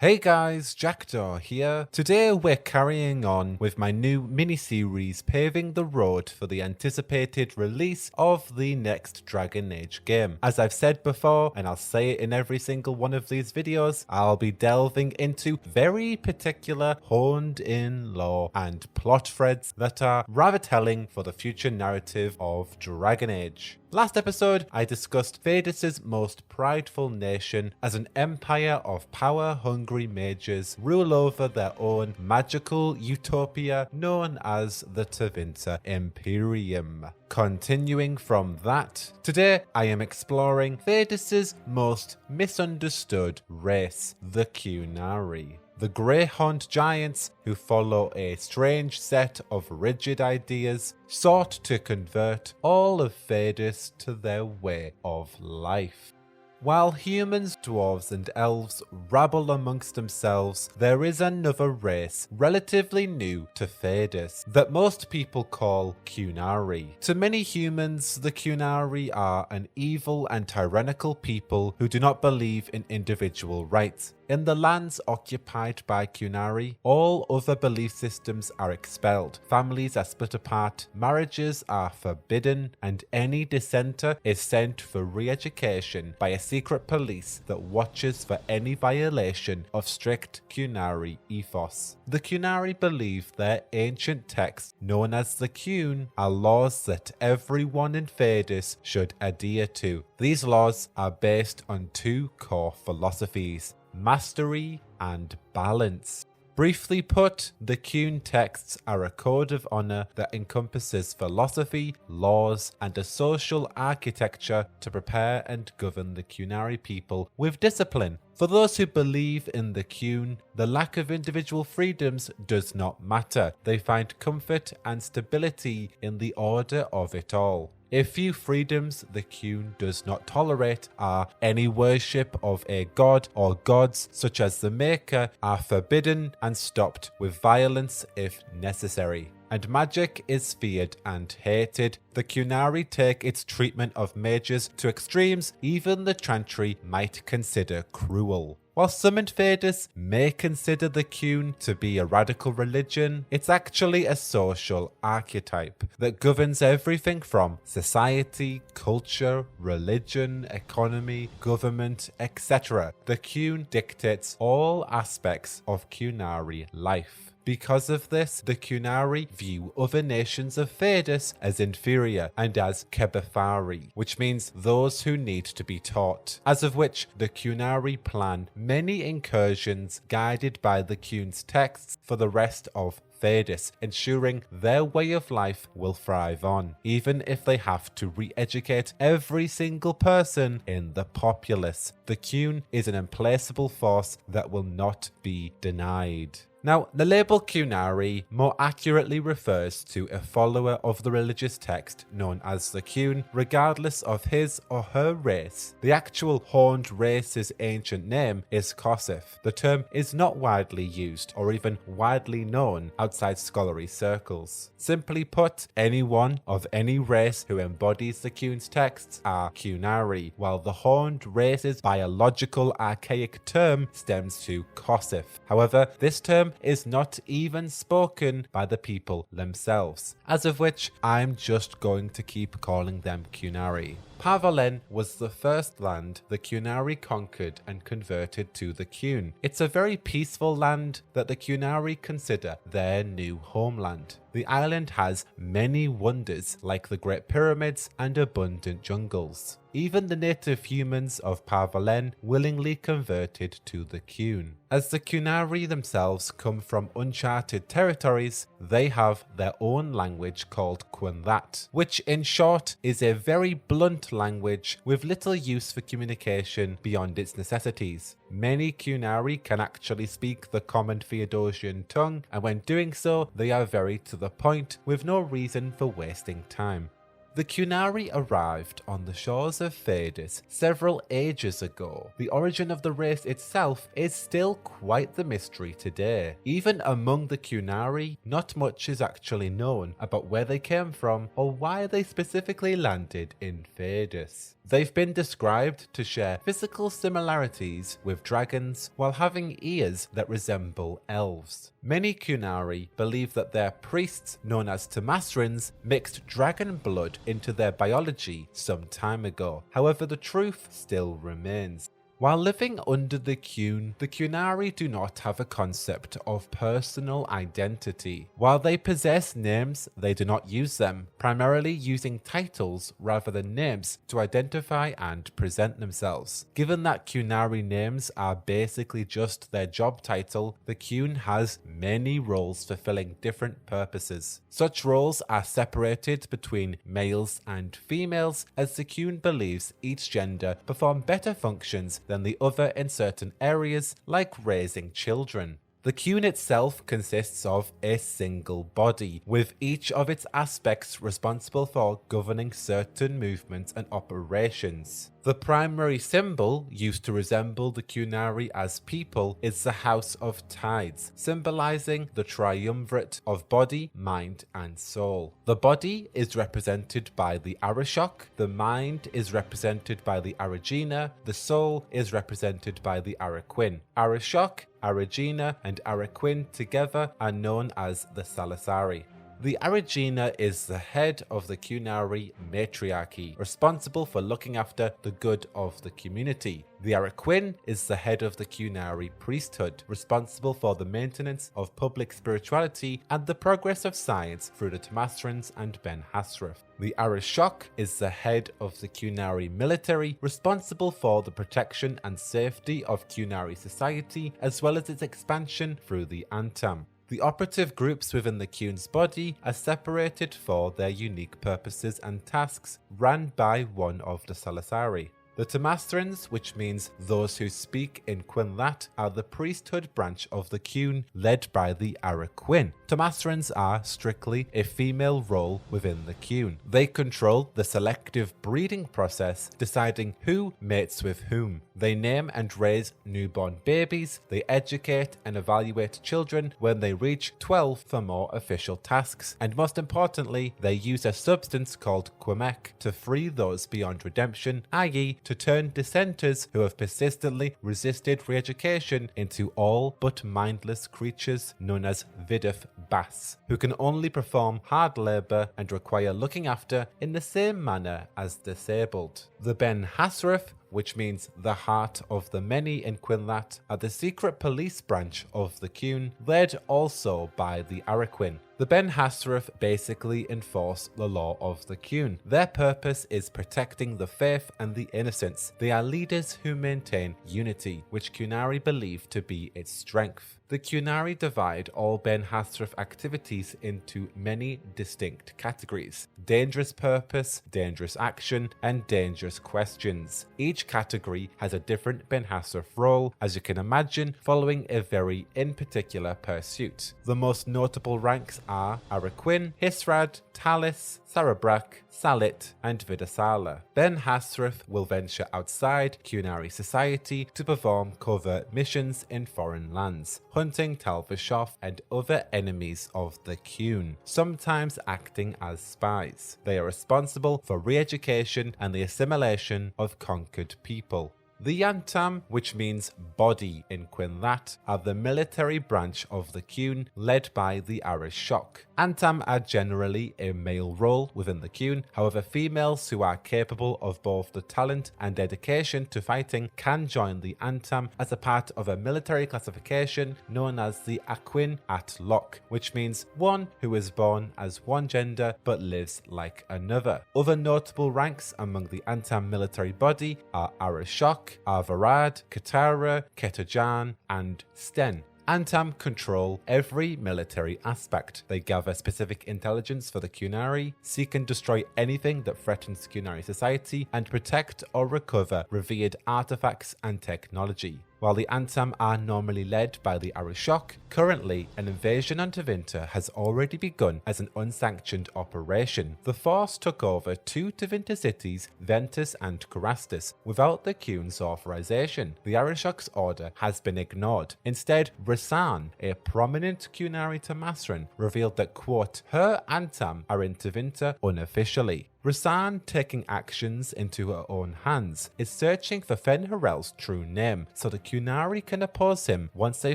Hey guys, Jackdaw here. Today we're carrying on with my new mini-series paving the road for the anticipated release of the next Dragon Age game. As I've said before, and I'll say it in every single one of these videos, I'll be delving into very particular honed-in lore and plot threads that are rather telling for the future narrative of Dragon Age. Last episode, I discussed Thedas' most prideful nation as an empire of power-hungry mages rule over their own magical utopia known as the Tevinter Imperium. Continuing from that, today I am exploring Thedas' most misunderstood race, the Qunari. The grey-horned giants who follow a strange set of rigid ideas sought to convert all of Thedas to their way of life. While humans, dwarves and elves rabble amongst themselves, there is another race relatively new to Thedas that most people call Qunari. To many humans, the Qunari are an evil and tyrannical people who do not believe in individual rights. In the lands occupied by Qunari, all other belief systems are expelled, families are split apart, marriages are forbidden, and any dissenter is sent for re-education by a secret police that watches for any violation of strict Qunari ethos. The Qunari believe their ancient texts, known as the Qun, are laws that everyone in Thedas should adhere to. These laws are based on two core philosophies: mastery and balance. Briefly put, the Qun texts are a code of honor that encompasses philosophy, laws, and a social architecture to prepare and govern the Qunari people with discipline. For those who believe in the Qun, the lack of individual freedoms does not matter. They find comfort and stability in the order of it all. A few freedoms the Qun does not tolerate are any worship of a god or gods such as the Maker are forbidden and stopped with violence if necessary. And magic is feared and hated. The Qunari take its treatment of mages to extremes even the Chantry might consider cruel. While some in Thedas may consider the Qun to be a radical religion, it's actually a social archetype that governs everything from society, culture, religion, economy, government, etc. The Qun dictates all aspects of Qunari life. Because of this, the Qunari view other nations of Thedas as inferior and as Kebethari, which means those who need to be taught, as of which the Qunari plan many incursions guided by the Qun's texts for the rest of Thedas, ensuring their way of life will thrive on, even if they have to re-educate every single person in the populace. The Qun is an implacable force that will not be denied. Now, the label Qunari more accurately refers to a follower of the religious text known as the Qun, regardless of his or her race. The actual horned race's ancient name is Kosif. The term is not widely used or even widely known outside scholarly circles. Simply put, anyone of any race who embodies the Qun's texts are Qunari, while the horned race's biological archaic term stems to Kosif. However, this term is not even spoken by the people themselves, as of which I'm just going to keep calling them Qunari. Parvalen was the first land the Qunari conquered and converted to the Qun. It's a very peaceful land that the Qunari consider their new homeland. The island has many wonders like the Great Pyramids and abundant jungles. Even the native humans of Parvalen willingly converted to the Qun. As the Qunari themselves come from uncharted territories, they have their own language called Qunari, which in short is a very blunt language with little use for communication beyond its necessities. Many Qunari can actually speak the common Theodosian tongue, and when doing so, they are very to the point with no reason for wasting time. The Qunari arrived on the shores of Thedas several ages ago. The origin of the race itself is still quite the mystery today. Even among the Qunari, not much is actually known about where they came from or why they specifically landed in Thedas. They've been described to share physical similarities with dragons while having ears that resemble elves. Many Qunari believe that their priests, known as Temasrins, mixed dragon blood into their biology some time ago. However, the truth still remains. While living under the Qunari do not have a concept of personal identity. While they possess names, they do not use them, primarily using titles rather than names to identify and present themselves. Given that Qunari names are basically just their job title, the Qun has many roles fulfilling different purposes. Such roles are separated between males and females, as the Qun believes each gender perform better functions than the other in certain areas, like raising children. The Qun itself consists of a single body, with each of its aspects responsible for governing certain movements and operations. The primary symbol used to resemble the Qunari as people is the House of Tides, symbolizing the triumvirate of body, mind, and soul. The body is represented by the Arashok, the mind is represented by the Aragina, the soul is represented by the Araquin. Arashok, Aragina, and Araquin together are known as the Salasari. The Aragina is the head of the Qunari matriarchy, responsible for looking after the good of the community. The Araquin is the head of the Qunari priesthood, responsible for the maintenance of public spirituality and the progress of science through the Temasrins and Ben-Hassrath. The Arashok is the head of the Qunari military, responsible for the protection and safety of Qunari society, as well as its expansion through the Antam. The operative groups within the Qun's body are separated for their unique purposes and tasks, ran by one of the Salasari. The Temasrins, which means those who speak in Qunlat, are the priesthood branch of the Qun, led by the Araquin. Temasrins are strictly a female role within the Qun. They control the selective breeding process, deciding who mates with whom. They name and raise newborn babies, they educate and evaluate children when they reach 12 for more official tasks, and most importantly, they use a substance called Quemek to free those beyond redemption, i.e. to turn dissenters who have persistently resisted re-education into all but mindless creatures known as Viduf Bas, who can only perform hard labour and require looking after in the same manner as disabled. The Ben-Hassrath, which means the heart of the many in Qunlat, are the secret police branch of the Qun, led also by the Araquin. The Ben-Hassrath basically enforce the law of the Qun. Their purpose is protecting the faith and the innocents. They are leaders who maintain unity, which Qunari believe to be its strength. The Qunari divide all Ben-Hassrath activities into many distinct categories: dangerous purpose, dangerous action, and dangerous questions. Each category has a different Ben-Hassrath role, as you can imagine, following a very in particular pursuit. The most notable ranks are Araquin, Hisrad, Talis, Sarabrak, Salit, and Vidasala. Ben-Hassrath will venture outside Qunari society to perform covert missions in foreign lands, hunting Tal-Vashoth and other enemies of the Qun, sometimes acting as spies. They are responsible for re-education and the assimilation of conquered people. The Antam, which means body in Qunlat, are the military branch of the Qun, led by the Arashok. Antam are generally a male role within the Qun, however females who are capable of both the talent and dedication to fighting can join the Antam as a part of a military classification known as the Aquin at Lok, which means one who is born as one gender but lives like another. Other notable ranks among the Antam military body are Arashok, Arvarad, Katara, Ketajan, and Sten. Antam control every military aspect. They gather specific intelligence for the Qunari, seek and destroy anything that threatens Qunari society, and protect or recover revered artifacts and technology. While the Antam are normally led by the Arashok, currently an invasion on Tevinter has already begun as an unsanctioned operation. The force took over 2 Tevinter cities, Ventus and Kurastis, without the Qun's authorization. The Arashok's order has been ignored. Instead, Rasan, a prominent Qunari Temasran, revealed that, quote, her Antam are in Tevinter unofficially. Rivain, taking actions into her own hands, is searching for Fen'Harel's true name so the Qunari can oppose him once they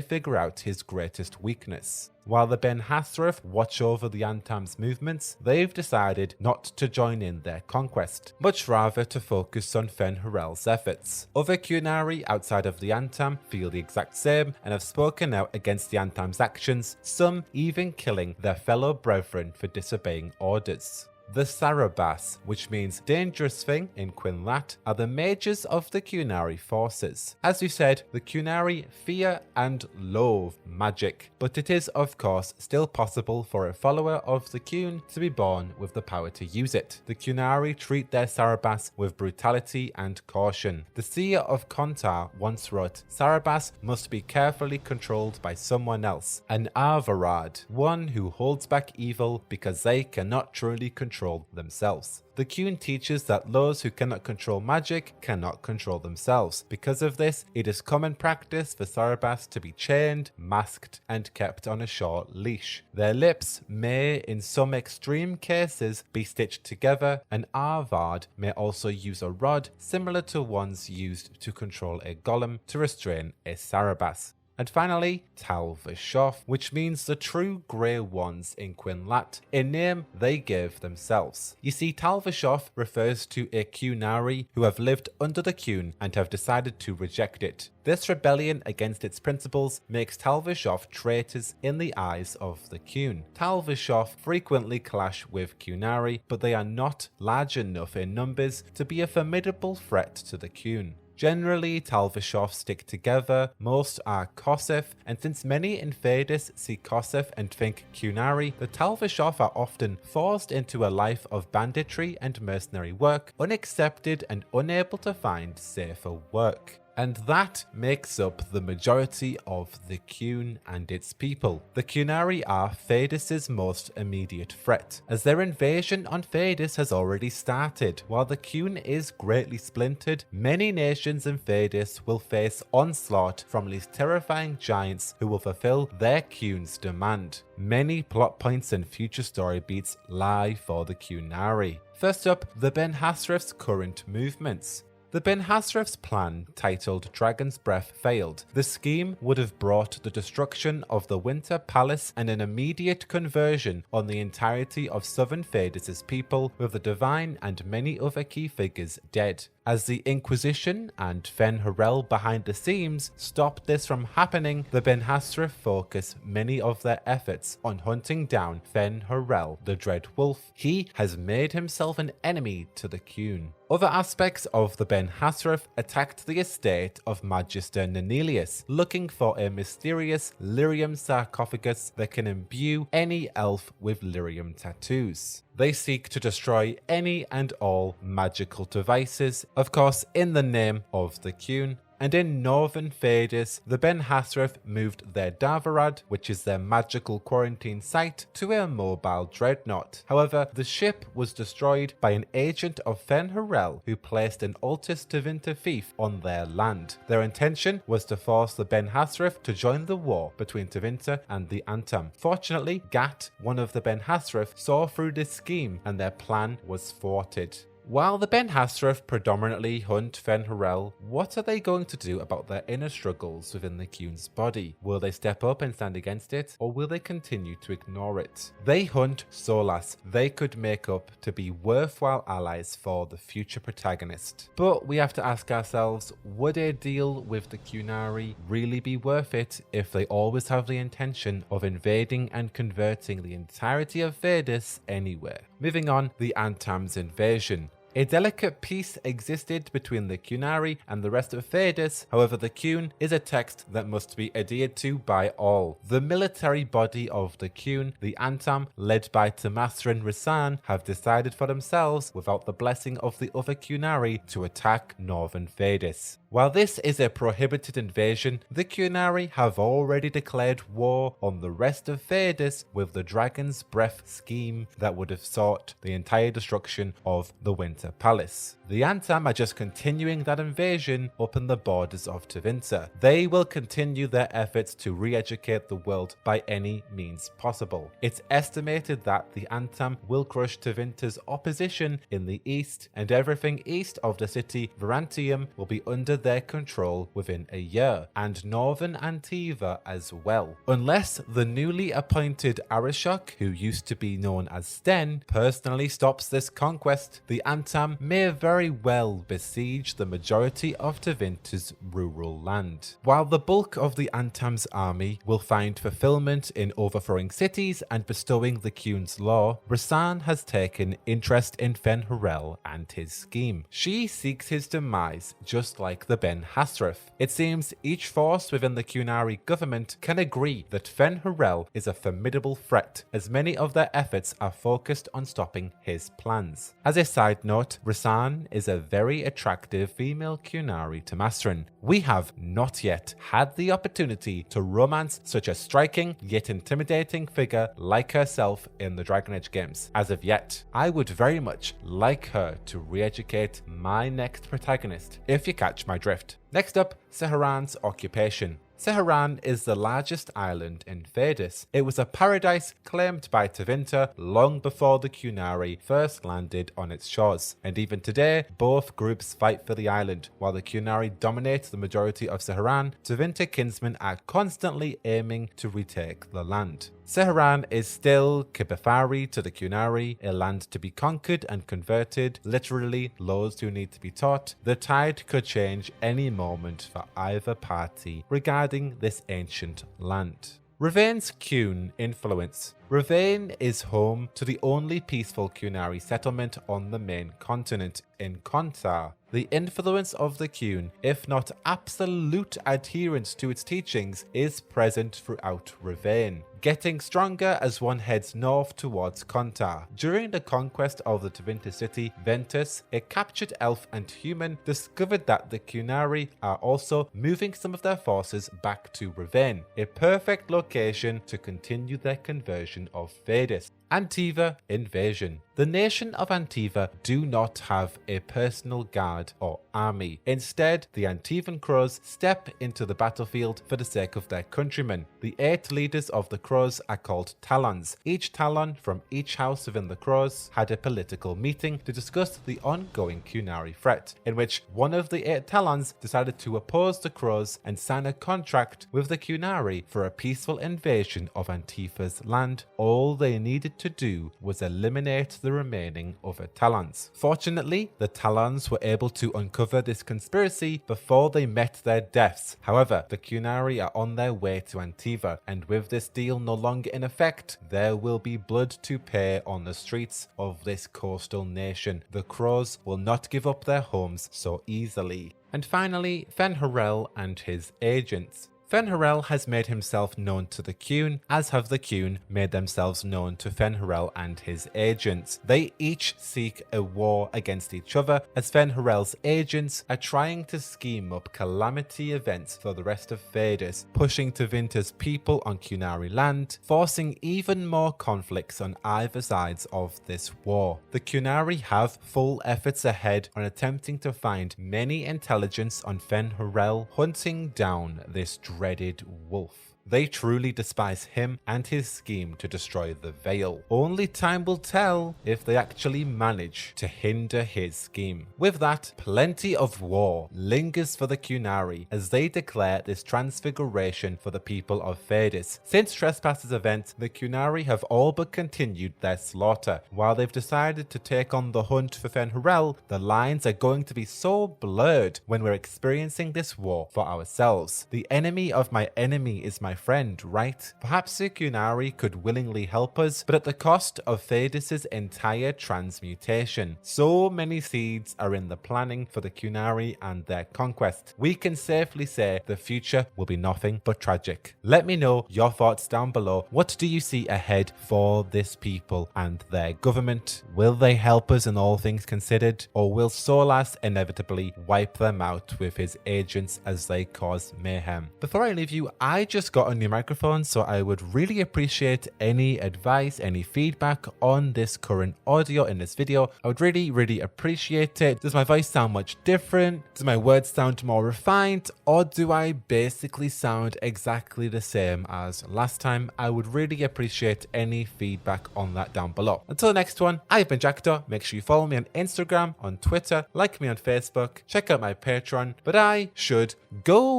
figure out his greatest weakness. While the Ben-Hassrath watch over the Antam's movements, they've decided not to join in their conquest, much rather to focus on Fen'Harel's efforts. Other Qunari outside of the Antam feel the exact same and have spoken out against the Antam's actions, some even killing their fellow brethren for disobeying orders. The Sarabas, which means dangerous thing in Quinlat, are the mages of the Qunari forces. As we said, the Qunari fear and loathe magic, but it is of course still possible for a follower of the Qun to be born with the power to use it. The Qunari treat their Sarabas with brutality and caution. The seer of Kontar once wrote, "Sarabas must be carefully controlled by someone else, an Arvarad, one who holds back evil because they cannot truly control themselves." The Qun teaches that those who cannot control magic cannot control themselves. Because of this, it is common practice for Sarabas to be chained, masked, and kept on a short leash. Their lips may, in some extreme cases, be stitched together. An Arvard may also use a rod similar to ones used to control a golem to restrain a Sarabas. And finally, Tal-Vashoth, which means the true Grey Ones in Quinlat, a name they gave themselves. You see, Tal-Vashoth refers to a Qunari who have lived under the Qun and have decided to reject it. This rebellion against its principles makes Tal-Vashoth traitors in the eyes of the Qun. Tal-Vashoth frequently clash with Qunari, but they are not large enough in numbers to be a formidable threat to the Qun. Generally, Tal-Vashoth stick together, most are Kosef, and since many in Fadis see Kosef and think Qunari, the Tal-Vashoth are often forced into a life of banditry and mercenary work, unaccepted and unable to find safer work. And that makes up the majority of the Qun and its people. The Qunari are Fadis' most immediate threat, as their invasion on Fadis has already started. While the Qun is greatly splintered, many nations in Fadis will face onslaught from these terrifying giants who will fulfill their Qun's demand. Many plot points and future story beats lie for the Qunari. First up, the Ben-Hassrath's current movements. The Ben-Hassrath's plan, titled Dragon's Breath, failed. The scheme would have brought the destruction of the Winter Palace and an immediate conversion on the entirety of Southern Fadis' people, with the Divine and many other key figures dead. As the Inquisition and Fen'Harel behind the scenes stopped this from happening, the Ben-Hassrath focus many of their efforts on hunting down Fen'Harel, the Dread Wolf. He has made himself an enemy to the Qun. Other aspects of the Ben-Hassrath attacked the estate of Magister Nenelius, looking for a mysterious lyrium sarcophagus that can imbue any elf with lyrium tattoos. They seek to destroy any and all magical devices, of course in the name of the Qun. And in northern Fadis, the Ben-Hassrath moved their Davarad, which is their magical quarantine site, to a mobile dreadnought. However, the ship was destroyed by an agent of Fen'Harel who placed an Altus Tevinter fief on their land. Their intention was to force the Ben-Hassrath to join the war between Tevinter and the Antam. Fortunately, Gat, one of the Ben-Hassrath, saw through this scheme and their plan was thwarted. While the Ben-Hassrath predominantly hunt Fen'Harel, what are they going to do about their inner struggles within the Qun's body? Will they step up and stand against it, or will they continue to ignore it? They hunt Solas they could make up to be worthwhile allies for the future protagonist. But we have to ask ourselves, would a deal with the Qunari really be worth it if they always have the intention of invading and converting the entirety of Fadis anywhere? Moving on, the Antam's invasion. A delicate peace existed between the Qunari and the rest of Fadis, however the Qun is a text that must be adhered to by all. The military body of the Qun, the Antam, led by Tamasrin Rivain, have decided for themselves, without the blessing of the other Qunari, to attack northern Fadis. While this is a prohibited invasion, the Qunari have already declared war on the rest of Thedas with the Dragon's Breath scheme that would have sought the entire destruction of the Winter Palace. The Antam are just continuing that invasion up in the borders of Tevinter. They will continue their efforts to re-educate the world by any means possible. It's estimated that the Antam will crush Tevinter's opposition in the east, and everything east of the city Varantium will be under their control within a year, and northern Antiva as well. Unless the newly appointed Arishok, who used to be known as Sten, personally stops this conquest, the Antam may very well besiege the majority of Tevinter's rural land. While the bulk of the Antam's army will find fulfillment in overthrowing cities and bestowing the Qun's law, Rivain has taken interest in Fen'Harel and his scheme. She seeks his demise just like the Ben-Hassrath. It seems each force within the Qunari government can agree that Fen'Harel is a formidable threat, as many of their efforts are focused on stopping his plans. As a side note, Rivain is a very attractive female Qunari to Masrin. We have not yet had the opportunity to romance such a striking yet intimidating figure like herself in the Dragon Age games. As of yet, I would very much like her to re-educate my next protagonist, if you catch my drift. Next up, Seheron's occupation. Seheron is the largest island in Thedas. It was a paradise claimed by Tevinter long before the Qunari first landed on its shores, and even today both groups fight for the island. While the Qunari dominate the majority of Seheron, Tevinter kinsmen are constantly aiming to retake the land. Seheron is still Kibethari to the Qunari, a land to be conquered and converted, literally laws do need to be taught. The tide could change any moment for either party regarding this ancient land. Rivain's Qun influence. Rivain is home to the only peaceful Qunari settlement on the main continent, in Qunari. The influence of the Qun, if not absolute adherence to its teachings, is present throughout Rivain, getting stronger as one heads north towards Qunari. During the conquest of the Tevinter city, Ventus, a captured elf and human, discovered that the Qunari are also moving some of their forces back to Rivain, a perfect location to continue their conversion of Thedas. Antiva Invasion. The nation of Antiva do not have a personal guard or army. Instead, the Antivan Crows step into the battlefield for the sake of their countrymen. The 8 leaders of the Crows are called Talons. Each Talon from each house within the Crows had a political meeting to discuss the ongoing Qunari threat, in which one of the 8 Talons decided to oppose the Crows and sign a contract with the Qunari for a peaceful invasion of Antiva's land. All they needed to do was eliminate the remaining other Talons. Fortunately, the Talons were able to uncover this conspiracy before they met their deaths. However, the Qunari are on their way to Antiva, and with this deal no longer in effect, there will be blood to pay on the streets of this coastal nation. The Crows will not give up their homes so easily. And finally, Fen'Harel and his agents. Fen'Harel has made himself known to the Qun, as have the Qun made themselves known to Fen'Harel and his agents. They each seek a war against each other, as Fen'Harel's agents are trying to scheme up calamity events for the rest of Thedas, pushing Tevinter's people on Qunari land, forcing even more conflicts on either sides of this war. The Qunari have full efforts ahead on attempting to find many intelligence on Fen'Harel, hunting down this dreaded wolf. They truly despise him and his scheme to destroy the Veil. Only time will tell if they actually manage to hinder his scheme. With that, plenty of war lingers for the Qunari as they declare this transfiguration for the people of Thedas. Since Trespass's event, the Qunari have all but continued their slaughter. While they've decided to take on the hunt for Fen'Harel, the lines are going to be so blurred when we're experiencing this war for ourselves. The enemy of my enemy is my friend, right? Perhaps the Qunari could willingly help us, but at the cost of Thedas' entire transmutation. So many seeds are in the planning for the Qunari and their conquest. We can safely say the future will be nothing but tragic. Let me know your thoughts down below. What do you see ahead for this people and their government? Will they help us in all things considered, or will Solas inevitably wipe them out with his agents as they cause mayhem? Before I leave you, I just got a new microphone, so I would really appreciate any advice, any feedback on this current audio in this video. I would really appreciate it. Does my voice sound much different? Does my words sound more refined? Or do I basically sound exactly the same as last time? I would really appreciate any feedback on that down below. Until the next one, I've been Jackdaw. Make sure you follow me on Instagram, on Twitter, like me on Facebook, check out my Patreon, but I should go.